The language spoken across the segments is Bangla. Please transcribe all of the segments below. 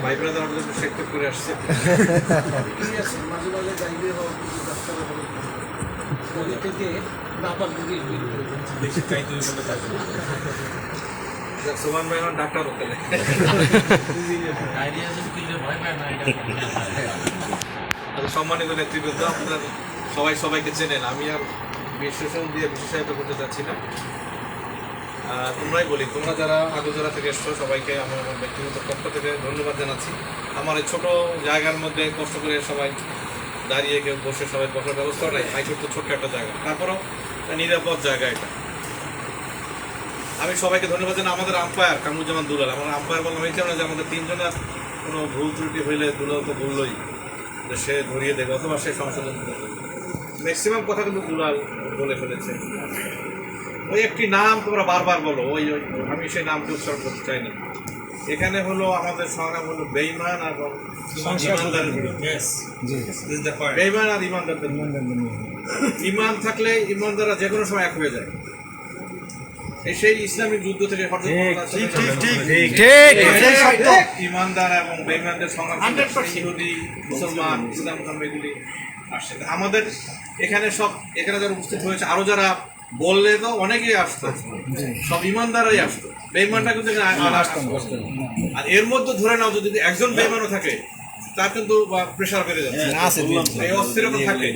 ভাই ব্রাদার সেক্ট করে আসছে। মাঝে মাঝে যাইবে নদী থেকে নাপাক দিকে বেশি চাইতে সোমান ভাই আমার ডাক্তার হতে সম্মানিত নেতৃবৃন্দ, আপনার সবাই সবাইকে চেনেন, আমি আর বিশ্লেষণ দিয়ে বিশেষায়িত করতে চাচ্ছি না। তোমরাই বলি, তোমরা যারা আগরতলা থেকে এসছো সবাইকে আমার ব্যক্তিগত পক্ষ থেকে ধন্যবাদ জানাচ্ছি। আমার এই ছোটো জায়গার মধ্যে কষ্ট করে সবাই দাঁড়িয়ে কেউ বসে সবাই বসার ব্যবস্থা নাই, ছোট্ট ছোট্ট একটা জায়গা, তারপরও নিরাপদ জায়গা এটা। আমি সবাইকে ধন্যবাদ জানাই। আমাদের আম্পায়ার কামরুজ্জামান দুলাল, আমার আম্পায়ার বললাম এই কারণে যে আমাদের তিনজনের কোনো ভুল ত্রুটি হইলে দুলাল তো বললই যে সে ধরিয়ে দেবে অথবা সে সংশোধন করে দেবে। ম্যাক্সিমাম কথা কিন্তু দুলাল বলে ফেলেছে। ওই একটি নাম তোমরা বারবার বলো, ওই আমি সেই নামটি উচ্চারণ করতে চাই না। এখানে হলো আমাদের সংগ্রাম হলো বেঈমান এবং বেঈমান আর ইমানদারদের। ইমান থাকলে ইমানদাররা যে কোনো সময় এক হয়ে যায়। এই সেই ইসলামিক যুদ্ধ থেকে ইমানদার এবং বেঈমানদের সংগ্রাম, ইহুদি মুসলমান ইসলাম ধর্ম এগুলি আসছে। আমাদের এখানে এখানে যারা উপস্থিত হয়েছে, আরো যারা বললে তো অনেকেই আসতো, সব ইমানদারাই আসতো, বেঈমানটা কিন্তু আর এর মধ্যে ধরে নাও যদি একজন বেঈমানও থাকে তার কিন্তু প্রেশার বেড়ে যাচ্ছে, এই অস্থিরতা থাকে।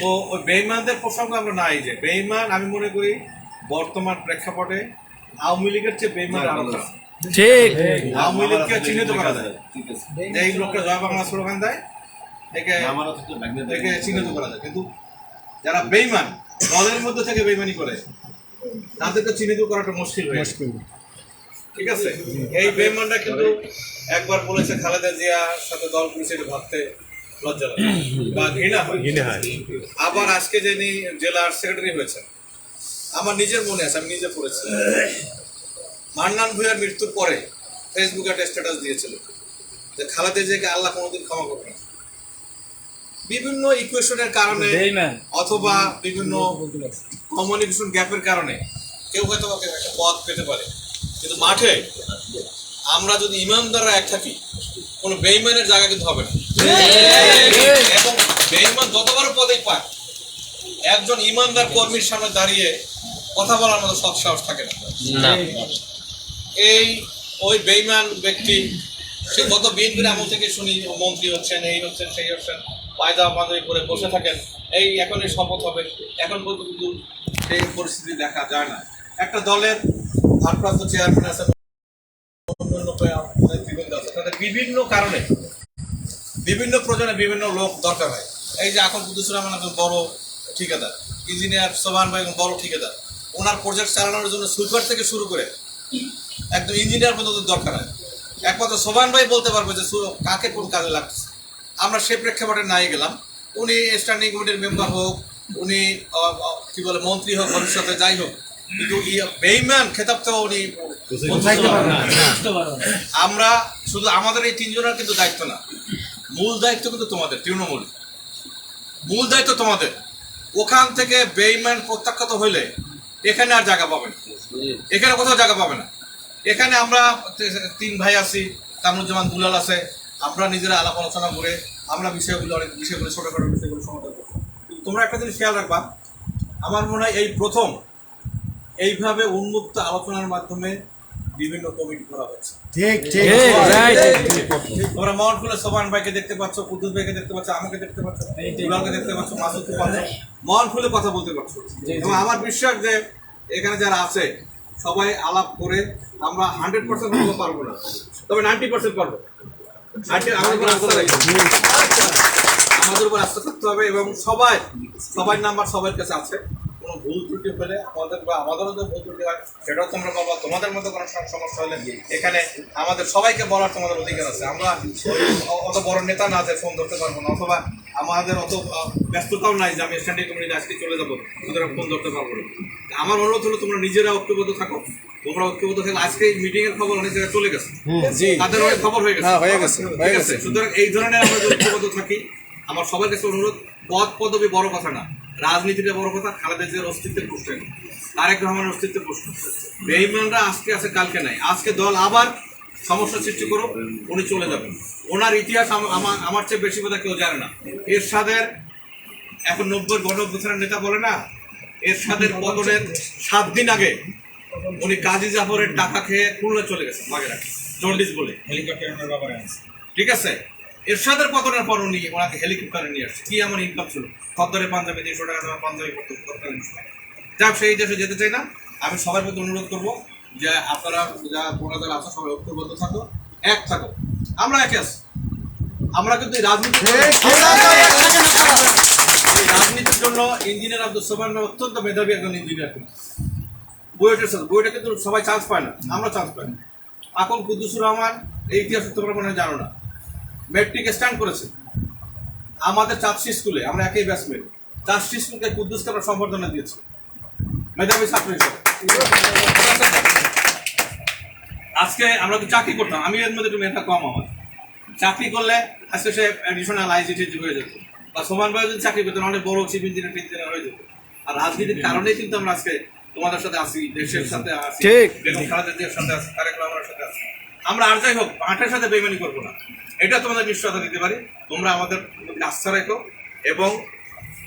তো ওই বেঈমানদের প্রসঙ্গ আমরা নাই। যে বেঈমান আমি মনে করি বর্তমান প্রেক্ষাপটে আওয়ামী লীগের চেয়ে বেঈমান আরো খারাপ। ঠিক, আওয়ামী লীগকে চিহ্নিত করা যায়, এই লোকটা জয় বাংলা স্লোগান দেয়, একে চিহ্নিত করা যায়। কিন্তু যারা বেঈমান দলের মধ্যে থেকে বেঈমানি করে তাদেরকে চিহ্নিত করাটা মুশকিল হয়ে যায়। ঠিক আছে, এই বেঈমানটা কিন্তু একবার বলেছে খালেদা জিয়ার সাথে দল পুলিশের ভাবতে লজ্জা লাগে বা ঘৃণা হয়। আবার আজকে যিনি জেলার সেক্রেটারি হয়েছে, আমার নিজের মনে আছে, আমি নিজে পড়েছি, মান্নান ভূঁইয়ার মৃত্যুর পরে ফেসবুকে একটা স্ট্যাটাস দিয়েছিল যে খালেদা জিয়াকে আল্লাহ কোনোদিন ক্ষমা করবে না। বিভিন্ন ইকুয়েশনের কারণে অথবা বিভিন্ন কমিউনিকেশন গ্যাপের কারণে কেউ হয়তো একটা পথ পেতে পারে, কিন্তু মাঠে আমরা যদি ইমানদাররা এক থাকি কোনো বেঈমানের জায়গা কিন্তু হবে না। এবং বেঈমান যতবার পদেই পায়, একজন ইমানদার কর্মীর সামনে দাঁড়িয়ে কথা বলার মতো সৎ সাহস থাকে না। ওই বেঈমান ব্যক্তি সে গত বিএনপির আমল থেকে শুনি মন্ত্রী হচ্ছেন, এই হচ্ছেন, সেই হচ্ছেন, পায়দা পাঞ্জাবি করে বসে থাকেন, এই এখনই শপথ হবে, এখন পর্যন্ত কিন্তু সেই পরিস্থিতি দেখা যায় না। একটা দলের ভারপ্রাপ্ত চেয়ারম্যান আছে, তাদের বিভিন্ন কারণে বিভিন্ন প্রয়োজনে বিভিন্ন লোক দরকার হয়। এই যে এখন কুদ্দুসুর রহমান একজন বড় ঠিকাদার, ইঞ্জিনিয়ার সোবান ভাই একজন বড় ঠিকাদার, ওনার প্রজেক্ট চালানোর জন্য সুইপার থেকে শুরু করে একজন ইঞ্জিনিয়ার পর্যন্ত দরকার হয়। একমাত্র সোবান ভাই বলতে পারবে যে কাকে কোন কাজে লাগতেছে। আমরা সে প্রেক্ষাপটে নাই গেলাম। উনি স্ট্যান্ডিং কমিটির মেম্বার হোক, উনি কি বলে মন্ত্রী হোক ভবিষ্যতে, যাই হোক, কিন্তু বেঈমান খেতাব তো উনি। আমরা শুধু আমাদের এই তিনজনের কিন্তু দায়িত্ব না, মূল দায়িত্ব কিন্তু তোমাদের, তৃণমূল মূল দায়িত্ব তোমাদের। ওখান থেকে বেঈমান প্রত্যাখ্যাত হইলে এখানে আর জায়গা পাবে না, এখানে কোথাও জায়গা পাবে না। এখানে আমরা তিন ভাই আছি, কামরুজ্জামান দুলাল আছে, আমরা নিজেরা আলাপ আলোচনা করে আমরা অনেক বিষয়গুলো ছোটখাটো বিষয়গুলো সমাধান করবো। তোমরা একটা জিনিস খেয়াল রাখবা, আমার মনে হয় এই প্রথম এইভাবে উন্মুক্ত আলোচনার মাধ্যমে বিভিন্ন কমিটি করা হচ্ছে। তোমরা মোহনফুলের সোবান ভাইকে দেখতে পাচ্ছ, কুদ্দুস ভাইকে দেখতে পাচ্ছ, আমাকে দেখতে পাচ্ছ, দুলালকে দেখতে পাচ্ছ, মাসুদকে পাচ্ছ, মোহনফুলে কথা বলতে পারছো। এবং আমার বিশ্বাস যে এখানে যারা আছে সবাই আলাপ করে আমরা 100% পারবো না, তবে 90% পারবো। আমাদের উপর আস্থা থাকতে হবে এবং সবাই নাম্বার সবার কাছে আছে। কোনো ভুল ত্রুটি হলে আমাদেরও তো ভুল ত্রুটি হয়, সেটাও তোমরা বলবা। তোমাদের মতো কোনো সমস্যা হলে এখানে আমাদের সবাইকে বলার তোমাদের অধিকার আছে। আমরা অত বড় নেতা না যে ফোন ধরতে পারবো না, অথবা আমাদের অত ব্যস্ততাও নাই যে আমি স্ট্যান্ডিং কমিটিতে আজকে চলে যাবো, সুতরাং ফোন ধরতে পারবো না। আমার অনুরোধ হলো তোমরা নিজেরা ঐক্যবদ্ধ থাকো। তোমরা ঐক্যবদ্ধ থাকলে আজকে এই মিটিং এর খবর অনেক জায়গায় চলে গেছে, তাদের অনেক খবর হয়ে গেছে। সুতরাং এই ধরনের আমরা যদি ঐক্যবদ্ধ থাকি, আমার সবার কাছে অনুরোধ, পদ পদবি বড় কথা না, রাজনীতিটা বড় কথা। খালেদা জিয়ার অস্তিত্বের প্রশ্ন, তারেক রহমানের অস্তিত্বের প্রশ্ন। বেঈমানরা আজকে আছে, কালকে নাই। আজকে দল আবার সমস্যা সৃষ্টি করুক, উনি চলে যাবেন। ওনার ইতিহাস আমার চেয়ে বেশি বোধহয় কেউ জানে না। এরশাদের এখন 90 নেতা বলে না, এরশাদের পতনের 7 দিন আগে উনি কাজী জাফরের টাকা খেয়ে খুলনা চলে গেছেন বাগেরহাট জন্ডিস বলে হেলিকপ্টারের ব্যাপারে আছে, ঠিক আছে। এরশাদের পতনের পর উনি ওনাকে হেলিকপ্টারে নিয়ে আসছে। কি আমার ইনকাম ছিল, খদ্দরে পাঞ্জাবি 200 টাকা দেওয়া পাঞ্জাবি করতে যাক, সেই দেশে যেতে চাই না। আমি সবার প্রতি অনুরোধ করবো যে আপনারা যা বোনা যারা আছে সবাই ঐক্যবদ্ধ থাকো, এক থাকো। আমরা একে আছি, আমরা কিন্তু রাজনীতির জন্য ইঞ্জিনিয়ার আব্দুল সোবহান অত্যন্ত মেধাবী একজন ইঞ্জিনিয়ার, বইটা কিন্তু সবাই চান্স পায় না, আমরা চান্স পাই না। এখন কুদ্দুসুর রহমান এই ইতিহাস তোমরা মনে হয় জানো না, মেট্রিক স্ট্যান্ড করেছে আমাদের চাঁদশী স্কুলে, আমরা একই ব্যাচমেট। চাঁদশী স্কুলকে কুদ্দুসকে আমরা সম্বর্ধনা দিয়েছি মেধাবী ছাত্র হিসেবে। আজকে আমরা তো চাকরি করতাম, আমি এর মধ্যে একটু মেধা কম, আমার চাকরি করলে আজকে সে অ্যাডিশনাল আইসিটি হয়ে যেত, বা সমান ভাবে যদি চাকরি করতেন অনেক বড় চিফ ইঞ্জিনিয়ার হয়ে যেত। আর রাজনীতির কারণেই কিন্তু আমরা আজকে তোমাদের সাথে আসি, দেশের সাথে আসি, বেগম খালেদা জিয়ার সাথে আসি, তারেক রহমানের সাথে আসি। আমরা আর যাই হোক মাঠের সাথে বেইমানি করবো না, এটা তোমাদের নিশ্চয়তা দিতে পারি। তোমরা আমাদের আস্থা রেখো, এবং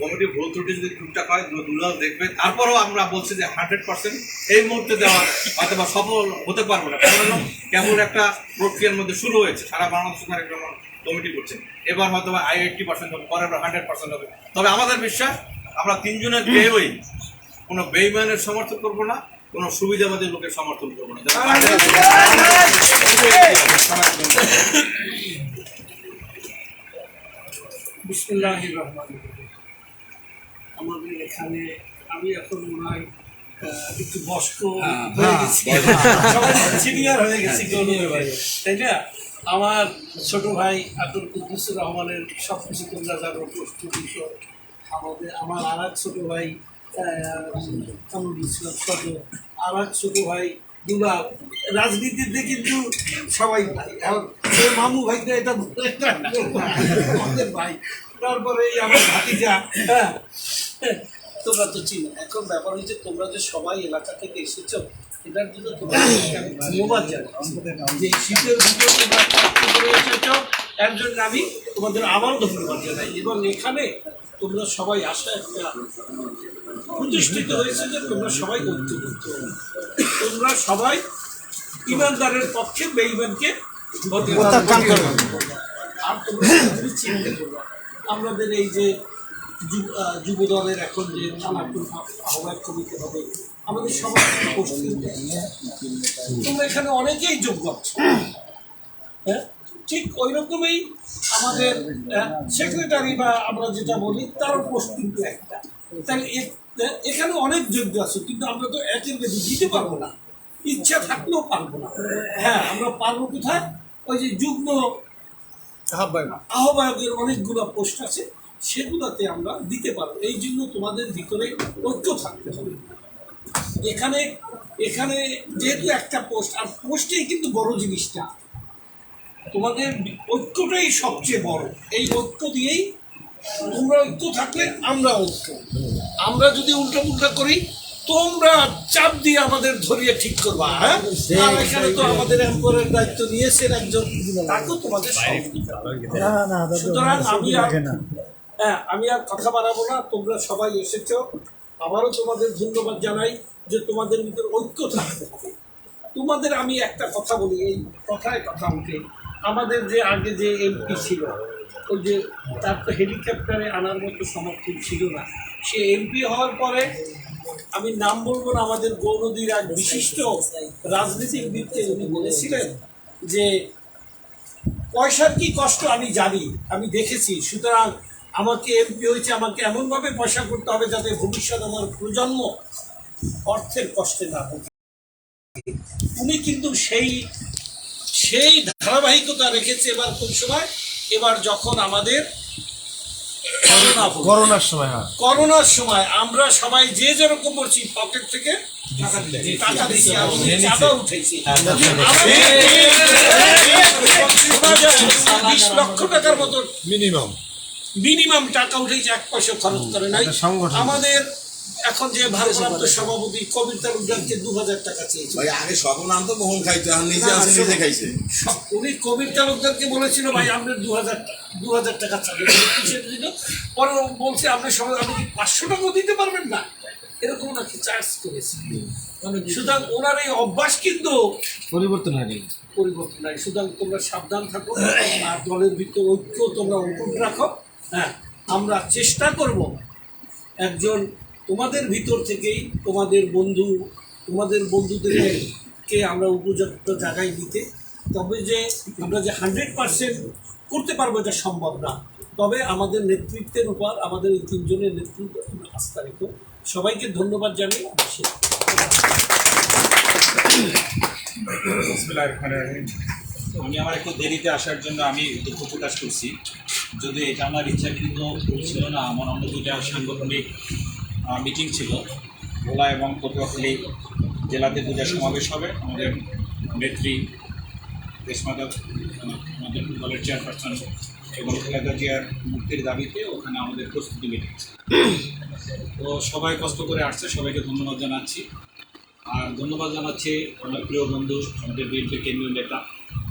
কমিটির ভুল ত্রুটি যদি টুকটাক হয় দুলাল দেখবে। তারপরেও আমরা বলছি যে 100% এই মুহূর্তে দেওয়া হয়তো বা সফল হতে পারবো না, কারণ কেমন একটা প্রক্রিয়ার মধ্যে শুরু হয়েছে। সারা বাংলাদেশ তারেক রহমান কমিটি করছে, এবার হয়তো বা 80% হবে, পরের 100% হবে। তবে আমাদের বিশ্বাস আমরা তিনজনের কেউই কোনো বেইমানের সমর্থন করবো না, কোনো সুবিধাবাদী লোকের সমর্থন করবো না। বিসমিল্লাহির রহমানির রহিম। আমাদের এখানে আমি এখন মনে হয় একটু বয়স্ক হয়ে গেছি, সবাই সিনিয়র হয়ে গেছি, তাই না? আমার ছোট ভাই আব্দুল কুদ্দুসুর রহমানের সব কিছু তোমরা জানো, প্রস্তুতি আমার আর এক ছোট ভাই কামরুল ইসলাম সজল, আর এক ছোট ভাই দুলাল। রাজনীতিতে কিন্তু সবাই ভাই, মামু ভাইটা এটা আমাদের ভাই। তারপরে এই আমার ভাতিজা, হ্যাঁ তোমরা তো চিনো। এখন ব্যাপার হচ্ছে তোমরা যে সবাই এলাকা থেকে এসেছো, এটার জন্য তোমাদেরকে আমি ধন্যবাদ জানাচ্ছি যে শীতের ভিতরে তোমরা কষ্ট করে এসেছো, এর জন্য আমি তোমাদের আবারও ধন্যবাদ জানাই। এবং এখানে তোমরা সবাই আসা একটা প্রতিষ্ঠিত হয়েছে যে তোমরা সবাই ঐক্যবদ্ধ, তোমরা সবাই ইমানদারের পক্ষে বেঈমানকে আর তোমরা চিন্তা করবো। আমাদের এই যে যুব দলের এখন যে আহ্বায়ক কমিটি হবে, আমাদের সবাই তোমরা এখানে অনেকেই যোগ্য আছো, হ্যাঁ ঠিক ওই রকমই আমাদের সেক্রেটারি বা আমরা যেটা বলি তারও পোস্ট কিন্তু একটা। তাহলে এখানে অনেক যোগ্য আছে, কিন্তু আমরা তো একের বেশি দিতে পারবো না, ইচ্ছা থাকলেও পারবো না। হ্যাঁ আমরা পারবো কোথায়, ওই যে যুগ্ম আহ্বায়কের অনেকগুলো পোস্ট আছে, সেগুলোতে আমরা দিতে পারবো। এই জন্য তোমাদের ভিতরে ঐক্য থাকতে হবে। এখানে এখানে যেহেতু একটা পোস্ট, আর পোস্টেই কিন্তু বড় জিনিসটা, তোমাদের ঐক্যটাই সবচেয়ে বড়। এই ঐক্য দিয়েই তোমরা ঐক্য থাকলে আমরা ঐক্য, আমরা যদি উল্টা পুল্টা করি তোমরা চাপ দিয়ে আমাদের ধরিয়ে ঠিক করবা। হ্যাঁ আর এখানে তো আমাদের এম্পোরের দায়িত্ব নিয়েছেন একজন, তাকেও তোমাদের সুতরাং আমি আর কথা বাড়াবো না। তোমরা সবাই এসেছো, আবারও তোমাদের ধন্যবাদ জানাই যে তোমাদের ভিতরে ঐক্য থাকতে হবে। তোমাদের আমি একটা কথা বলি, এই কথায় কথা উঠে, আমাদের যে আগে যে এমপি ছিল, ওই যে তার তো হেলিকপ্টারে আনার মতো সমর্থন ছিল না, সে এমপি হওয়ার পরে আমি নাম বলবো না, আমাদের গৌরদীর এক বিশিষ্ট রাজনীতিবিদকে উনি বলেছিলেন যে পয়সার কি কষ্ট আমি জানি, আমি দেখেছি, সুতরাং আমাকে এমপি হয়েছে, আমাকে এমনভাবে পয়সা করতে হবে যাতে ভবিষ্যৎ আমার প্রজন্ম অর্থের কষ্টে না হবে। উনি কিন্তু সেই ধারাবাহিকতা রেখেছে। এবার কোন সময়, এবার যখন আমাদের করোনার সময় আমরা সবাই যে যেরকম করছি, পকেট থেকে টাকা দিচ্ছি, আর চাঁদা উঠেছি 20 লক্ষ টাকার মতো মিনিমাম টাকা উঠেছে, 1 পয়সা খরচ করে নাই। আমাদের এখন যে ভারপ্রাপ্ত সভাপতি কবির তালুকদারকে 2000 টাকা চেয়েছিল। ভাই আগে সর্বনাম তো মোহন খাইতো, আর নিজে আছে নিজে খাইছে। উনি কবির তালুকদারকে বলেছিল ভাই আপনার 2000 টাকা চাবেন, কিসের জন্য? পরে ও বলছে আপনি সবাই আপনি কি 500 টাকাও দিতে পারবেন না, এরকম নাকি চার্জ করেছে। সুতরাং ওনার এই অভ্যাস কিন্তু পরিবর্তন হয়নি। পরিবর্তন নাই। সুতরাং তোমরা সাবধান থাকো, আর দলের ভিতর ঐক্য তোমরা অটুট রাখো। হ্যাঁ, আমরা চেষ্টা করব একজন তোমাদের ভিতর থেকেই তোমাদের বন্ধুদেরকে আমরা উপযুক্ত জায়গায় দিতে। তবে যে আমরা যে 100% করতে পারবো এটা সম্ভব না, তবে আমাদের নেতৃত্বের উপর আমাদের এই 3 জনের নেতৃত্ব আস্থা রেখো। সবাইকে ধন্যবাদ জানিয়ে আমি আমার একটু দেরিতে আসার জন্য আমি দুঃখ প্রকাশ করছি, যদি এটা আমার ইচ্ছাকৃত ছিল না। আমার অন্য 2টা সাংগঠনিক মিটিং ছিল, ভোলা এবং পটুয়াখালী জেলাতে 2টা সমাবেশ হবে। আমাদের নেত্রী রেশমাদা, আমাদের দলের চেয়ারপারসন এবং খালেদা জিয়ার মুক্তির দাবিতে ওখানে আমাদের প্রস্তুতি মিটিং। তো সবাই কষ্ট করে আসছে, সবাইকে ধন্যবাদ জানাচ্ছি। আর ধন্যবাদ জানাচ্ছি আমার প্রিয় বন্ধু, আমাদের বিএনপির কেন্দ্রীয় নেতা,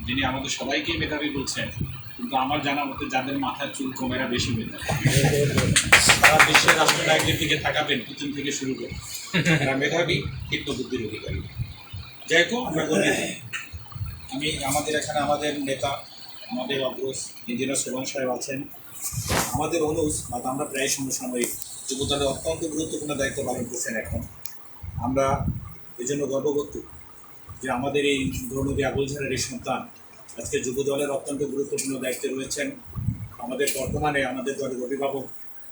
যিনি আমাদের সবাইকে মেধাবী বলছেন, কিন্তু আমার জানা মতে যাদের মাথার চুল কমেরা বেশি মেধাবী। সারা বিশ্বের রাষ্ট্রনায়কদের দিকে তাকাবেন, পুতিন থেকে শুরু করে, তারা মেধাবী, তীক্ষ্ণ বুদ্ধির অধিকারী। যাই হোক, আমরা আমি আমাদের এখানে আমাদের নেতা, আমাদের অগ্রজ ইঞ্জিনিয়ার সোবান সাহেব আছেন, আমাদের অনুজ, আমরা প্রায় সমসাময়িক যুবদলের অত্যন্ত গুরুত্বপূর্ণ দায়িত্ব পালন করছেন এখন। আমরা এই জন্য গর্ববোধ করি যে আমাদের এই গৌরনদী আগলঝাড়ের এই সন্তান আজকে যুবদলের অত্যন্ত গুরুত্বপূর্ণ দায়িত্বে রয়েছেন। আমাদের বর্তমানে আমাদের দলের অভিভাবক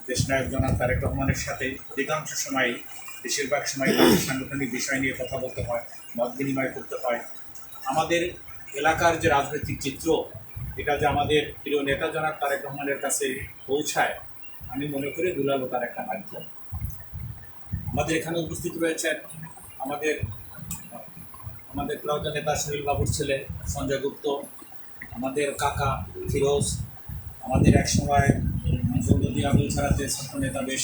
দেশনায়ক জনাব তারেক রহমানের সাথে অধিকাংশ সময়, বেশিরভাগ সময় সাংগঠনিক বিষয় নিয়ে কথা বলতে হয়, মত বিনিময় করতে হয়। আমাদের এলাকার যে রাজনৈতিক চিত্র, এটা যে আমাদের প্রিয় নেতা জনাব তারেক রহমানের কাছে পৌঁছায়, আমি মনে করি দুলালো তার একটা মাধ্যম। আমাদের এখানে উপস্থিত রয়েছেন আমাদের প্রিয় নেতা সুনীল বাবুর ছেলে সঞ্জয় গুপ্ত, আমাদের কাকা ফিরোজ, আমাদের এক সময় গৌরনদী আগলঝাড়াতে ছাত্রনেতা, বেশ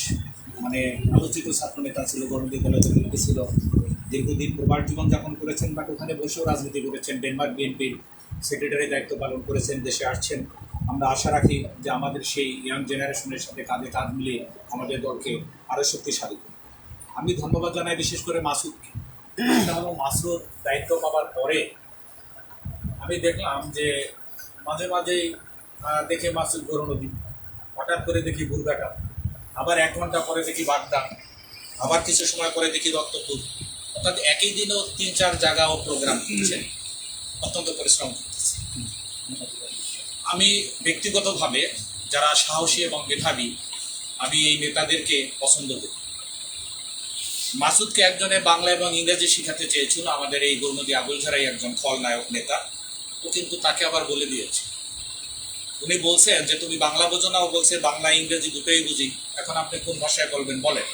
আলোচিত ছাত্রনেতা ছিল, গৌরনদী কলেজে ভর্তি ছিল, দীর্ঘদিন প্রবাস জীবনযাপন করেছেন, বাট ওখানে বসেও রাজনীতি করেছেন, ডেনমার্ক বিএনপির সেক্রেটারি দায়িত্ব পালন করেছেন, দেশে আসছেন। আমরা আশা রাখি যে আমাদের সেই ইয়াং জেনারেশনের সাথে কাঁধে কাঁধ মিলিয়ে আমাদের দলকে আরও শক্তিশালী। আমি ধন্যবাদ জানাই বিশেষ করে মাসুদকে। মাসুদ দায়িত্ব পাওয়ার পরে আমি দেখলাম যে মাঝে মাঝেই দেখে মাসুদ গৌরনদী, হঠাৎ করে দেখি বুরগাটা, আবার 1 ঘন্টা পরে দেখি বাগদা, আবার কিছু সময় পরে দেখি রক্তপুর। অর্থাৎ একই দিনও 3-4 জায়গা ও প্রোগ্রাম করছেন, অত্যন্ত পরিশ্রম করতেছে। আমি ব্যক্তিগতভাবে যারা সাহসী এবং মেধাবী, আমি এই নেতাদেরকে পছন্দ করি। মাসুদকে একজনে বাংলা এবং ইংরেজি শেখাতে চেয়েছিল, আমাদের এই গৌরনদী আগলঝাড়াই একজন খলনায়ক নেতা, ও কিন্তু তাকে আবার বলে দিয়েছে। উনি বলছেন যে তুমি বাংলা বোঝো না, ও বলছে বাংলা ইংরেজি দুটোই বুঝি, এখন আপনি কোন ভাষায় বলবেন বলেন।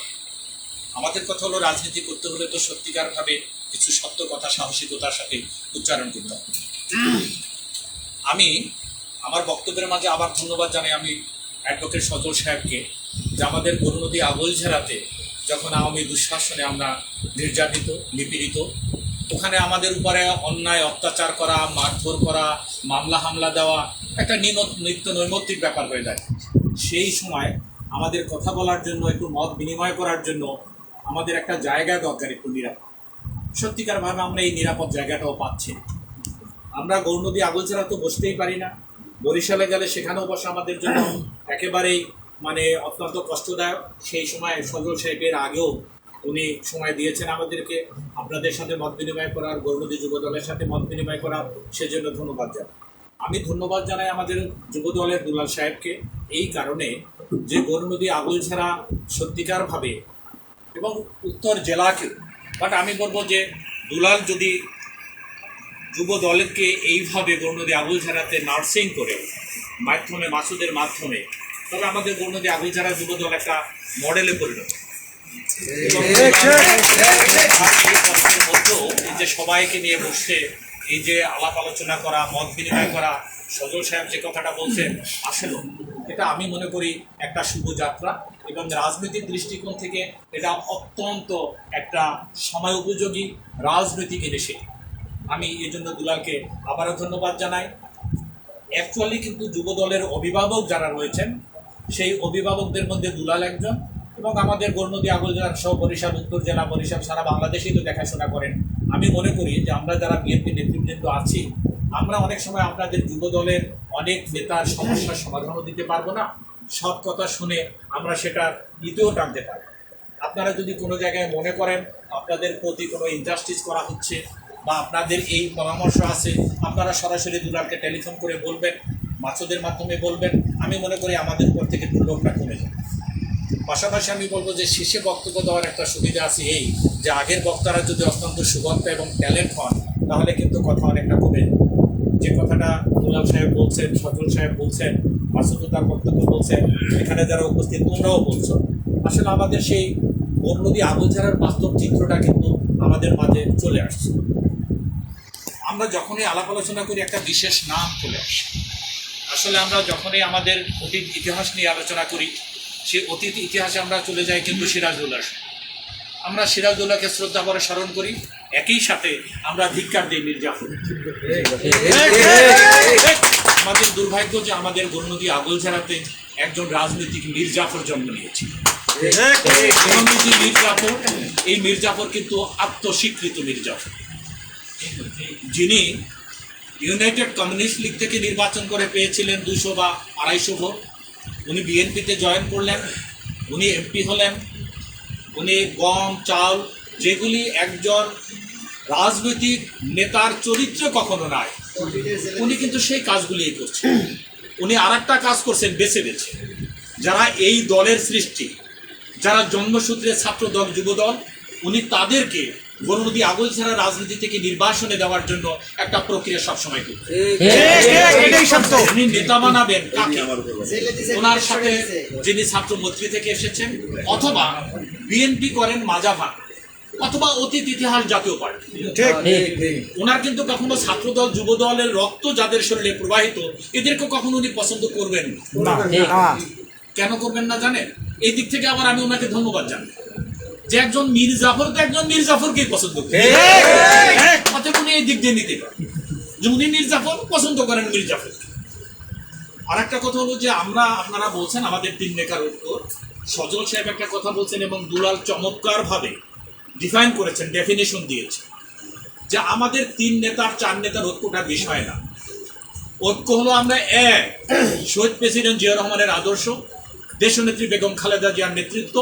আমাদের কথা হলো রাজনীতি করতে হলে তো সত্যিকারভাবে কিছু সত্য কথা সাহসিকতার সাথে উচ্চারণ করতে হবে। আমি আমার বক্তব্যের মাঝে আবার ধন্যবাদ জানাই আমি অ্যাডভোকেট সজল সাহেবকে, যে আমাদের গৌরনদী আগলঝাড়াতে যখন আওয়ামী দুঃশাসনে আমরা নির্যাতিত, নিপীড়িত, ওখানে আমাদের উপরে অন্যায় অত্যাচার করা, মারধর করা, মামলা হামলা দেওয়া একটা নিত্য নৈমিত্তিক ব্যাপার হয়ে যায়। সেই সময় আমাদের কথা বলার জন্য, একটু মত বিনিময় করার জন্য আমাদের একটা জায়গা দরকার, একটু নিরাপদ। সত্যিকারভাবে আমরা এই নিরাপদ জায়গাটাও পাচ্ছি। আমরা গৌরনদী আগলঝাড়া তো বসতেই পারি না, বরিশালে গেলে সেখানেও বসা আমাদের জন্য একেবারেই অত্যন্ত কষ্টদায়ক। সেই সময় সজল সাহেবের আগেও উনি সময় দিয়েছেন আমাদেরকে আপনাদের সাথে মত বিনিময় করার, গৌরনদী যুব দলের সাথে মত বিনিময় করার, সেজন্য ধন্যবাদ জানাই। আমি ধন্যবাদ জানাই আমাদের যুব দলের দুলাল সাহেবকে এই কারণে যে গৌরনদী আগলঝাড়া সত্যিকারভাবে এবং উত্তর জেলাকে, বাট আমি বলবো যে দুলাল যদি যুব দলকে এইভাবে গৌরনদী আগলঝাড়াতে নার্সিং করে মাধ্যমে, মাসুদের মাধ্যমে, তবে আমাদের গৌরনদী আগলঝাড়া যুব দল একটা মডেলে পরিণত। এই যে সবাইকে নিয়ে বসে এই যে আলাপ আলোচনা করা, মত বিনিময় করা, সজল সাহেব যে কথাটা বলছেন, আসলে এটা আমি মনে করি একটা শুভযাত্রা, এবং রাজনৈতিক দৃষ্টিকোণ থেকে এটা অত্যন্ত একটা সময় উপযোগী রাজনৈতিক ইনিশিয়েটিভ। আমি এই জন্য দুলালকে আবারও ধন্যবাদ জানাই। অ্যাকচুয়ালি কিন্তু যুব দলের অভিভাবক যারা রয়েছেন, সেই অভিভাবকদের মধ্যে দুলাল একজন, এবং আমাদের গৌরনদী আগলঝাড় সহ বরিশাল উত্তর জেলা, বরিশাল সারা বাংলাদেশেই তো দেখাশোনা করেন। আমি মনে করি যে আমরা যারা বিএনপি নেতৃবৃন্দ আছি, আমরা অনেক সময় আপনাদের যুব দলের অনেক নেতার সমস্যার সমাধানও দিতে পারবো না, সব কথা শুনে আমরা সেটার ইতেও টানতে পারি। আপনারা যদি কোনো জায়গায় মনে করেন আপনাদের প্রতি কোনো ইনজাস্টিস করা হচ্ছে বা আপনাদের এই পরামর্শ আছে, আপনারা সরাসরি দুলালকে টেলিফোন করে বলবেন, মাসুদের মাধ্যমে বলবেন। আমি মনে করি আমাদের উপর থেকে দুর্লভটা কমে যাবে। পাশাপাশি আমি বলবো যে শেষে বক্তব্য দেওয়ার একটা সুবিধা আছে এই যে আগের বক্তারা যদি অত্যন্ত সুবক্তা এবং ট্যালেন্ট হন, তাহলে কিন্তু কথা অনেকটা কমে যাবে। যে কথাটা দুলাল সাহেব বলছেন, সজল সাহেব বলছেন, মাসুদও তার বক্তব্য বলছেন, এখানে যারা উপস্থিত তোমরাও বলছো, আসলে আমাদের সেই গৌরনদী আগলঝাড়ার বাস্তব চিত্রটা কিন্তু আমাদের মাঝে চলে আসছে। আমরা যখনই আলাপ আলোচনা করি একটা বিশেষ নাম চলে আসে। আসলে আমরা যখনই আমাদের অতীত ইতিহাস নিয়ে আলোচনা করি, সেই অতীত ইতিহাসে আমরা চলে যাই কিন্তু সিরাজউল্লাহ। আমরা সিরাজউল্লাহকে শ্রদ্ধা করে স্মরণ করি, একই সাথে আমরা ধিক্কার দিই মীর জাফর। আমাদের দুর্ভাগ্য যে আমাদের গৌরনদী আগলঝাড়াতে একজন রাজনৈতিক মীর জাফর জন্ম নিয়েছে। মীর জাফর, এই মীর জাফর কিন্তু আত্মস্বীকৃত মীর জাফর, যিনি ইউনাইটেড কমিউনিস্ট লীগ থেকে নির্বাচন করে পেয়েছিলেন 200 বা 250 ভোট। উনি বিএনপিতে জয়েন করলেন, উনি এমপি হলেন, উনি গম চাল যেগুলি একজন রাজনৈতিক নেতার চরিত্র কখনো নাই, উনি কিন্তু সেই কাজগুলি করছেন। উনি আর একটা কাজ করছেন বেছে বেছে, যারা এই দলের সৃষ্টি, যারা জন্মসূত্রে ছাত্র দল, যুব দল, উনি তাদেরকে গৌরনদী আগলঝাড়া রাজনীতি থেকে নির্বাসনে দেওয়ার জন্য একটা প্রক্রিয়া সবসময় করতেন। উনি নেতা বানাবেন কাকে? ওনার সাথে যিনি ছাত্র মৈত্রী থেকে এসেছেন, অথবা বিএনপি করেন মাজাভাগ, অথবা অতীত ইতিহাস জাতীয় পার্টি। ওনার কিন্তু কখনো ছাত্র দল, যুব দলের রক্ত যাদের শরীরে প্রবাহিত, এদেরকে কখনো উনি পছন্দ করবেন না। কেন করবেন না জানেন? এই দিক থেকে আবার আমি ওনাকে ধন্যবাদ জানাই যে একজন মীর জাফর তো একজন মীর জাফরকেই পছন্দ করেন। উনি এই দিক দিয়ে নিতে পারেন যে উনি মীর জাফর পছন্দ করেন মীর জাফর। আর একটা কথা হলো যে আপনারা বলছেন আমাদের 3 নেতার উপর, সজল সাহেব একটা কথা বলছেন এবং দুলাল চমৎকার ভাবে ডিফাইন করেছেন, ডেফিনেশন দিয়েছে যে আমাদের 3 নেতার 4 নেতার ঐক্যটা বিষয় না। ঐক্য হলো আমরা শহীদ প্রেসিডেন্ট জিয়া রহমানের আদর্শ, দেশনেত্রী বেগম খালেদা জিয়ার নেতৃত্ব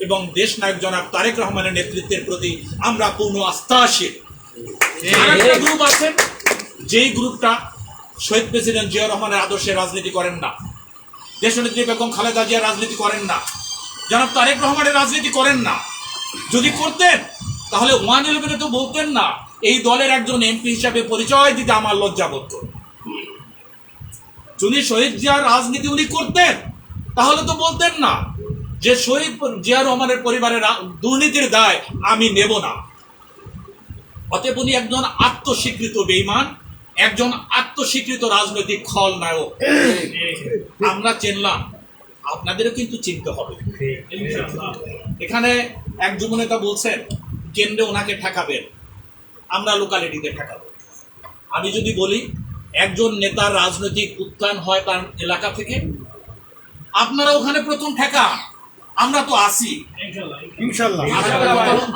এবং দেশ নায়ক জনাব তারেক রহমানের নেতৃত্বের প্রতি আমরা পূর্ণ আস্থাশীল। আরেকটা গ্রুপ আছে, যেই গ্রুপটা শহীদ প্রেসিডেন্ট জিয়া রহমানের আদর্শে রাজনীতি করেন না, দেশনেত্রী বেগম খালেদা জিয়ার রাজনীতি করেন না, জনাব তারেক রহমানের রাজনীতি করেন না। যদি করতেন তাহলে 111 তো বলতেন না এই দলের একজন এমপি হিসাবে পরিচয় দিতে আমার লজ্জা বোধ করে। যদি শহীদ জিয়ার রাজনীতি উনি করতেন তাহলে তো বলতেন না যে শহীদ জিয়া রহমানের পরিবারের দুর্নীতির দায় আমি নেব না। অতএব উনি একজন আত্মস্বীকৃত বেঈমান, একজন আত্মস্বীকৃত রাজনৈতিক খলনায়ক। আমরা চিনলাম, আপনাদেরও কিন্তু চিনতে হবে। এখানে এক যুব নেতা বলছেন কেন্দ্রে ওনাকে ঠেকাবেন, আমরা লোকালিটিতে ঠেকাবো। আমি যদি বলি একজন নেতার রাজনৈতিক উত্থান হয় তার এলাকা থেকে, আপনারা ওখানে প্রথম ঠেকান, আমরা তো আসি ইনশাআল্লাহ।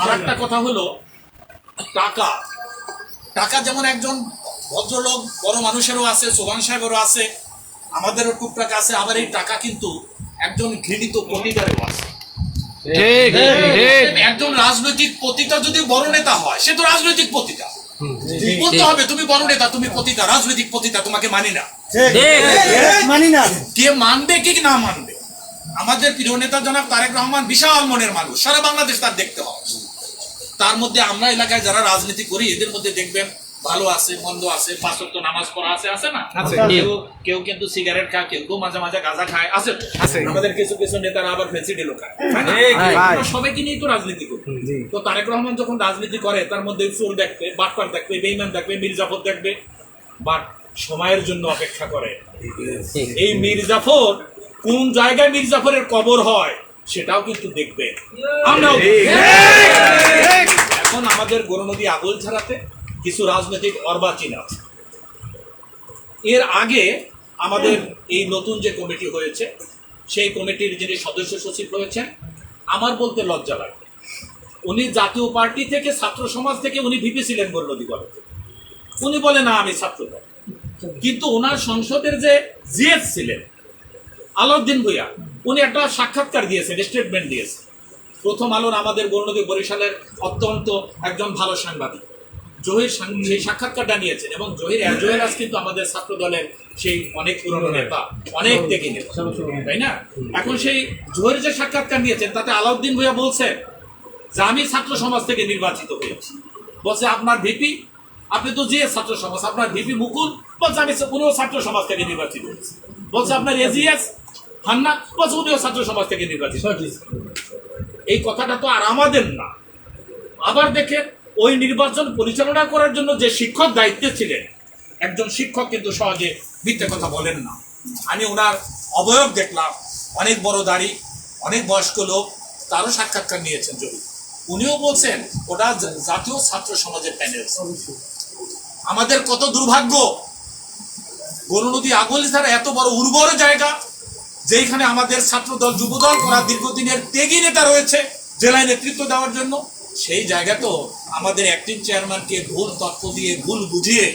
আর একটা কথা হলো টাকা। টাকা যেমন একজন ভদ্রলোক বড় মানুষেরও আছে, সোহান সাহেবেরও আছে, আমাদেরও টুকটাক আছে, আবার এই টাকা কিন্তু একজন ঘৃণিত পতিতারও আছে। একজন রাজনৈতিক পতিতা যদি বড় নেতা হয়, সে তো রাজনৈতিক পতিতা। বলতে হবে তুমি বড় নেতা, তুমি পতিতা, রাজনৈতিক পতিতা, তোমাকে মানি না। কে মানবে কে না মানবে? আমাদের প্রিয় নেতা জনাব তারেক রহমান বিশাল মনের মানুষ, সারা বাংলাদেশ তার দেখতে হবে। তার মধ্যে আমরা এলাকায় যারা রাজনীতি করি এদের মধ্যে দেখবেন ভালো আছে, মন্দ আছে, 5 ওয়াক্ত নামাজ পড়া আছে না? কেউ কিন্তু সিগারেট খায়, কেউ মাঝে মাঝে গাঁজা খায়, আছে। আমাদের কিছু কিছু নেতারা আবার ফেসিডিল খায়। সবাইকে নিয়ে তো রাজনীতি করি। তো তারেক রহমান যখন রাজনীতি করে তার মধ্যে চোর দেখবে, বাটপার দেখবে, বেঈমান দেখবে, মীর জাফর দেখবে, বাট সময়ের জন্য অপেক্ষা করে। এই মীর জাফর কোন জায়গায় মীর জাফরের কবর হয় সেটাও কিন্তু দেখবে। আমরাও এখন আমাদের গৌরনদী আগলঝাড়াতে কিছু রাজনৈতিক অর্বাচীন আছে। এর আগে আমাদের এই নতুন যে কমিটি হয়েছে সেই কমিটির যিনি সদস্য সচিব রয়েছেন, আমার বলতে লজ্জা লাগে, উনি জাতীয় পার্টি থেকে ছাত্র সমাজ থেকে উনি ভিপি ছিলেন গৌরনদী কলেজে। উনি বলে না আমি ছাত্র দল, কিন্তু ওনার সংসদের যে জিএস ছিলেন আলাউদ্দিন ভূঁইয়া, উনি একটা সাক্ষাৎকার দিয়েছেন, স্টেটমেন্ট দিয়েছেন। প্রথম আলোর আমাদের গৌরনদী বরিশালের অত্যন্ত একজন ভালো সাংবাদিক জহির সেই সাক্ষাৎকারটা নিয়েছেন, এবং জহির আজ কিন্তু আমাদের ছাত্র দলের সেই অনেক পুরনো নেতা, অনেক থেকে নেতা, তাই না? এখন সেই জহির যে সাক্ষাৎকার নিয়েছেন তাতে আলাউদ্দিন ভূঁইয়া বলছে যে আমি ছাত্র সমাজ থেকে নির্বাচিত হয়েছি। বলছে আপনার ভিপি, আপনি তো যে ছাত্র সমাজ, আপনার ভিপি মুকুল বলছে আমি উনিও ছাত্র সমাজ থেকে নির্বাচিত হয়েছি। বলছে আপনার এজিএস হান্না বলছে উনিও ছাত্র সমাজ থেকে নির্বাচিত। এই কথাটা তো আর আমাদের না। আবার দেখেন ওই নির্বাচন পরিচালনা করার জন্য যে শিক্ষক দায়িত্বে ছিলেন, একজন শিক্ষক কিন্তু সহজে মিথ্যে কথা বলেন না। আমি ওনার অবয়ব দেখলাম, অনেক বড় দাড়ি, অনেক বয়স্ক লোক, তারও সাক্ষাৎকার নিয়েছেন জরুরি। উনিও বলছেন ওটা জাতীয় ছাত্র সমাজের প্যানেল। আমাদের কত দুর্ভাগ্য, গৌরনদী আগলঝাড়া এত বড় উর্বর জায়গা, যেখানে আমাদের ছাত্র দল যুবদল করা দীর্ঘদিনের ত্যাগী নেতা রয়েছে জেলায় নেতৃত্ব দেওয়ার জন্য, সেই জায়গাতেও আমাদের অ্যাক্টিং চেয়ারম্যানকে ভুল তথ্য দিয়ে, ভুল বুঝিয়ে,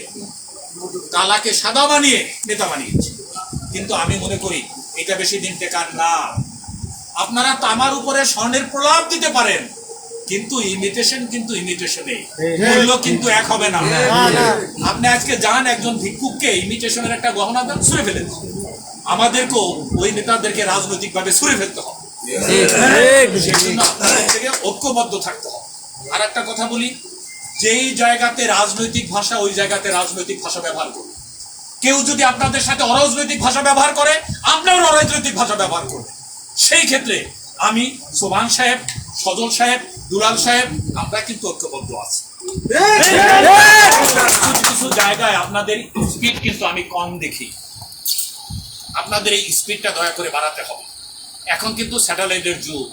কালাকে সাদা বানিয়ে নেতা বানিয়েছে। কিন্তু আমি মনে করি এটা বেশি দিন টেকার না। আপনারা তামার উপরে স্বর্ণের প্রলাপ দিতে পারেন, কিন্তু ইমিটেশন কিন্তু ইমিটেশনেই, মূল্য কিন্তু এক হবে না। আপনি আজকে যান একজন ভিক্ষুককে ইমিটেশনের একটা গহনা দান, ছুঁড়ে ফেলেন। আমাদেরকেও ওই নেতাদেরকে রাজনৈতিক ভাবে ছুঁড়ে ফেলতে হবে, সেই জন্য আপনাদের থেকে ঐক্যবদ্ধ থাকতে হবে। আর একটা কথা বলি, যেই জায়গাতে রাজনৈতিক ভাষা ওই জায়গাতে রাজনৈতিক ভাষা ব্যবহার করুন। কেউ যদি আপনাদের সাথে অরাজনৈতিক ভাষা ব্যবহার করে, আপনারও অরাজনৈতিক ভাষা ব্যবহার করবে। সেই ক্ষেত্রে আমি সোভান সাহেব, সজল সাহেব, দুলাল সাহেব, আমরা কিন্তু ঐক্যবদ্ধ আছি। কিছু জায়গায় আপনাদের স্পিড কিন্তু আমি কম দেখি, আপনাদের এই স্পিডটা দয়া করে বাড়াতে হবে। এখন কিন্তু স্যাটেলাইটের যুগ।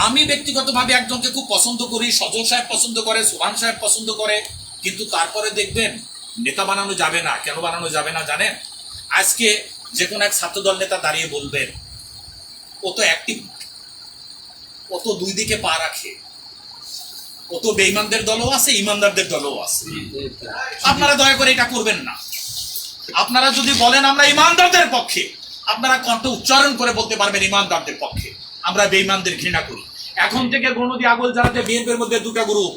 আমি ব্যক্তিগতভাবে একজনকে খুব পছন্দ করি, সজল সাহেব পছন্দ করে, সোভান সাহেব পছন্দ করে, কিন্তু তারপরে দেখবেন নেতা বানানো যাবে না। কেন বানানো যাবে না জানেন? আজকে যে কোনো এক ছাত্রদল নেতা দাঁড়িয়ে বলবেন ও তো অ্যাক্টিভ, ও তো দুই দিকে পা রাখে, ও তো বেঈমানদের দলও আছে, ইমানদারদের দলও আছে। আপনারা দয়া করে এটা করবেন না। আপনারা যদি বলেন আমরা ইমানদারদের পক্ষে, আপনারা কণ্ঠ উচ্চারণ করে বলতে পারবেন ইমানদারদের পক্ষে, আমরা বেঈমানদের ঘৃণা করি। এখন থেকে গৌরনদী আগলঝাড়াতে বিএনপির মধ্যে দুটো গ্রুপ,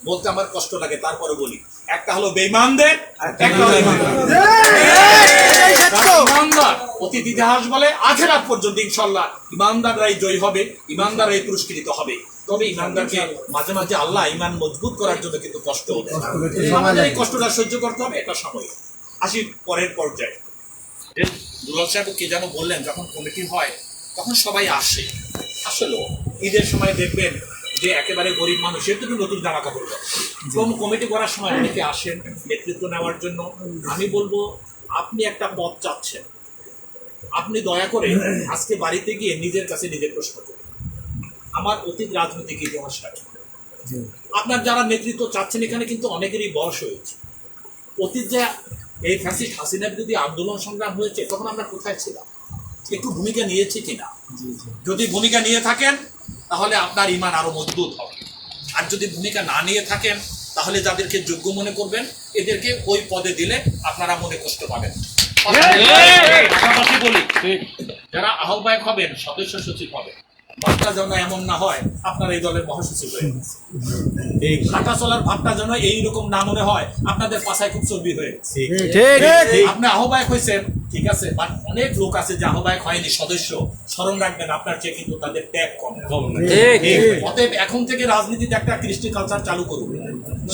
বলতে আমার কষ্ট লাগে, তারপরে বলি, একটা হলো বেঈমানদের, একটা হলো ইমানদার। অতীত ইতিহাস বলে আখেরাত পর্যন্ত ইনশাআল্লাহ ইমানদাররাই জয়ী হবে, ইমানদাররাই পুরস্কৃত হবে। তবে ইমানদারকে মাঝে মাঝে আল্লাহ ইমান মজবুত করার জন্য কিন্তু কষ্ট হবে, আমাদের এই কষ্টটা সহ্য করতে হবে, এটা সময়। আসি পরের পর্যায়ে। দুলাল সাহেব কে যেন বললেন, যখন কমিটি হয় তখন সবাই আসে। আসলে ঈদের সময় দেখবেন যে একেবারে গরিব মানুষের তো নতুন জামা কাপড়, কোন কমিটি করার সময় অনেকে আসেন নেতৃত্ব নেওয়ার জন্য। আমি বলবো আপনি একটা পদ চাচ্ছেন, আপনি দয়া করে আজকে বাড়িতে গিয়ে নিজের কাছে নিজের প্রশ্ন করুন, আমার অতীত রাজনৈতিক ইতিহাসটা। আপনার যারা নেতৃত্ব চাচ্ছেন এখানে কিন্তু অনেকেরই বয়স হয়েছে। অতীত যে এই ফ্যাসিস্ট হাসিনার যদি আন্দোলন সংগ্রাম হয়েছে তখন আমরা কোথায় ছিলাম, একটু ভূমিকা নিয়েছি কিনা? যদি ভূমিকা নিয়ে থাকেন তাহলে আপনার ঈমান আরো মজবুত হবে। আর যদি ভূমিকা না নিয়ে থাকেন তাহলে যাদেরকে যোগ্য মনে করবেন এদেরকে ওই পদে দিলে আপনারা মনে কষ্ট পাবেন। পাশাপাশি বলি, যারা আহ্বায়ক হবেন, সদস্য সচিব হবেন, ভাবটা যেন এমন না হয় আপনার এই দলের মহাসচিব হয়ে গেছে। এই হাঁটা চলার ভাবটা যেন এইরকম না মনে হয় আপনাদের পাশায় খুব চর্বি হয়ে গেছে। আপনি আহ্বায়ক হয়েছেন ঠিক আছে, বাট অনেক লোক আছে যে আহ্বায়ক হয়নি, সদস্য। স্মরণ রাখবেন আপনার চেয়ে কিন্তু তাদের ত্যাগ কম। অতএব এখন থেকে রাজনীতিতে একটা কৃষ্টি কালচার চালু করুন,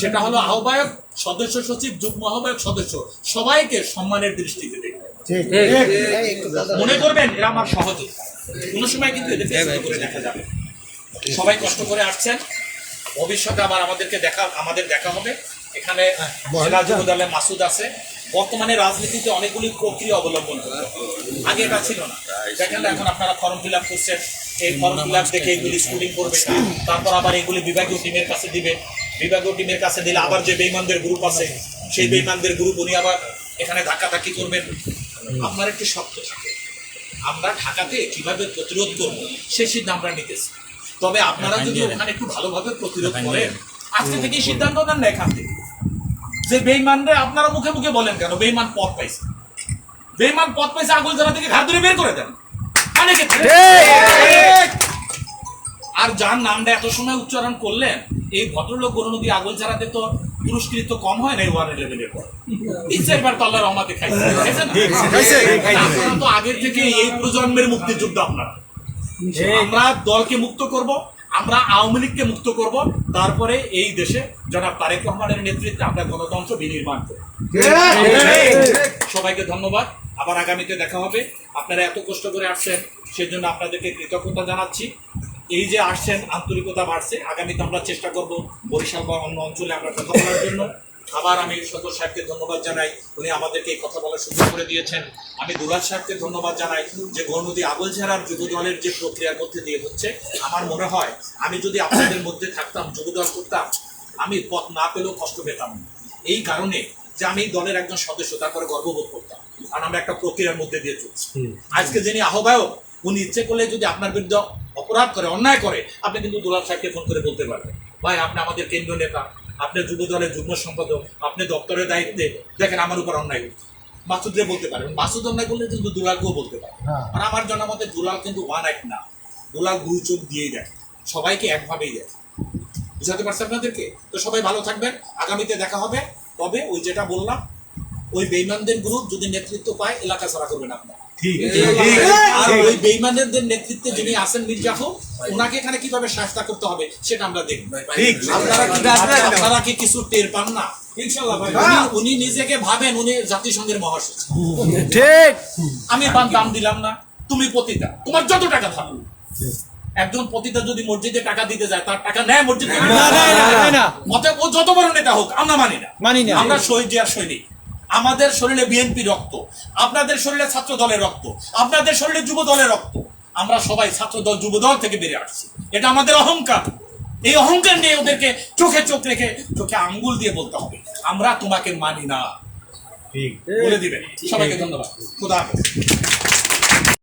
সেটা হলো আহ্বায়ক, সদস্য সচিব, যুগ্ম আহ্বায়ক, সদস্য সবাইকে সম্মানের দৃষ্টিতে দেখবেন। মনে করবেন এরা আমার সহযোগী, কোন সময় কিন্তু এদেরকে করে দেখা যাবে। সবাই কষ্ট করে আসছেন, ভবিষ্যতে আবার আমাদের দেখা হবে। এখানে জেলা যুব দলের মাসুদ আছে, বর্তমানে রাজনীতিতে অনেকগুলি প্রক্রিয়া অবলম্বন করতে হয়। আগে এটা ছিল না। দেখেন এখন আপনারা ফর্ম ফিল আপ করছেন, এই ফর্ম ফিল আপ দেখে এগুলি স্কুলিং করবে, তারপর আবার এগুলি বিভাগীয় টিমের কাছে দিবে, বিভাগীয় টিমের কাছে দিলে আবার যে বেইমানদের গ্রুপ আছে সেই বেইমানদের গ্রুপ উনি আবার এখানে ধাক্কাধাক্কি করবেন। আপনার একটি শক্ত থাকে, আমরা ঢাকাতে কিভাবে প্রতিরোধ করবো সেই সিদ্ধান্ত আমরা নিতেছি। তবে আপনারা যদি ওখানে একটু ভালোভাবে প্রতিরোধ করেন, আজকে থেকে সিদ্ধান্ত নেন না এখান থেকে যে বেইমানরে আপনারা মুখে মুখে বলেন কেন বেইমান পথ পাইছে, বেইমান পথ পাইছে আগুলঝরা থেকে ঘাট ধরে বের করে দেন। অনেকে আর যার নামটা এত সময় উচ্চারণ করলেন, এই ভদ্রলোক গরুনদী আগুলঝরাতে তো পুরস্কৃত কম হয় না 111-এর পর। ইচ্ছেবার তো আল্লাহর রহমতে খাইছে, আপনারা তো আগের থেকে এই প্রজন্মের মুক্তিযুদ্ধ আপনারা। আমরা দলকে মুক্ত করব, আমরা আওয়ামী লীগকে মুক্ত করব, তারপরে এই দেশে জনাব তারেক রহমানের নেতৃত্বে আমরা গণতন্ত্র বিনির্মাণ করব। সবাইকে ধন্যবাদ, আবার আগামীতে দেখা হবে। আপনারা এত কষ্ট করে আসছেন সেজন্য আপনাদেরকে কৃতজ্ঞতা জানাচ্ছি। এই যে আসছেন আন্তরিকতা বাড়ছে, আগামীতে আমরা চেষ্টা করব বরিশাল বা অন্য অঞ্চলে আমরা কথা বলার জন্য। আবার আমি সদর সাহেবকে ধন্যবাদ জানাই, উনি আমাদেরকে এই কথা বলার সুযোগ করে দিয়েছেন। আমি দুলাল সাহেবকে ধন্যবাদ জানাই যে গরুনদী আগুলঝরার যুব দলের যে প্রক্রিয়ার মধ্যে দিয়ে হচ্ছে, আমার মনে হয় আমি যদি আপনাদের মধ্যে থাকতাম, যুব দল করতাম, আমি পথ না পেলেও কষ্ট পেতাম। এই কারণে যে আমি এই দলের একজন সদস্য, তারপরে গর্ববোধ করতাম, কারণ আমরা একটা প্রক্রিয়ার মধ্যে দিয়ে চলছি। আজকে যিনি আহ্বায়ক, উনি ইচ্ছে করলে যদি আপনার বিরুদ্ধে অপরাধ করে, অন্যায় করে, আপনি কিন্তু দুলাল সাহেবকে ফোন করে বলতে পারবেন, ভাই আপনি আমাদের কেন্দ্রীয় নেতা, আপনি যুব দলের যুগ্ম সম্পাদক, আপনি দপ্তরের দায়িত্বে, দেখেন আমার উপর অন্যায় হচ্ছে। মাসুদরে বলতে পারবেন, মাসুদ অন্যায় করলে কিন্তু দুলালকেও বলতে পারেন। আর আমার জানা মতে দুলাল কিন্তু ওয়ান এক না, দুলাল দুই চোখ দিয়েই দেয়, সবাইকে একভাবেই দেয়। বুঝাতে পারছি আপনাদেরকে? তো সবাই ভালো থাকবেন, আগামীতে দেখা হবে। তবে ওই যেটা বললাম, ওই বেইমানদের গ্রুপ যদি নেতৃত্ব পায়, এলাকা ছাড়া করবেন আপনারা। আর ওই বেইমানদের নেতৃত্বে যিনি আছেন মির্জাফর, ওনাকে এখানে কিভাবে শাস্তা করতে হবে সেটা আমরা দেখব। আপনারা কি কিছু টের পান না? ইনশাআল্লাহ ভাই, উনি নিজেকে ভাবেন উনি জাতিসংঘের মহাসচিব। ঠিক, আমি দাম দিলাম না, তুমি পতিতা, তোমার যত টাকা থাকবে। একজন পতিতা যদি মসজিদে টাকা দিতে যায়, তার টাকা নেয় মসজিদ? মতে ও যত বড় নেতা হোক, আমরা মানি না। আমরা শহীদ জিয়ার সৈনিক, আমাদের শরীরে বিএনপি রক্ত, আপনাদের শরীরে ছাত্র দলের রক্ত, আপনাদের শরীরে যুব দলের রক্ত। আমরা সবাই ছাত্র দল যুব দল থেকে বেরিয়ে আসছি, এটা আমাদের অহংকার। এই অহংকার নিয়ে ওদেরকে চোখে চোখ রেখে, চোখে আঙ্গুল দিয়ে বলতে হবে আমরা তোমাকে মানি না, বলে দিবেন। সবাইকে ধন্যবাদ, খোদা হাফেজ।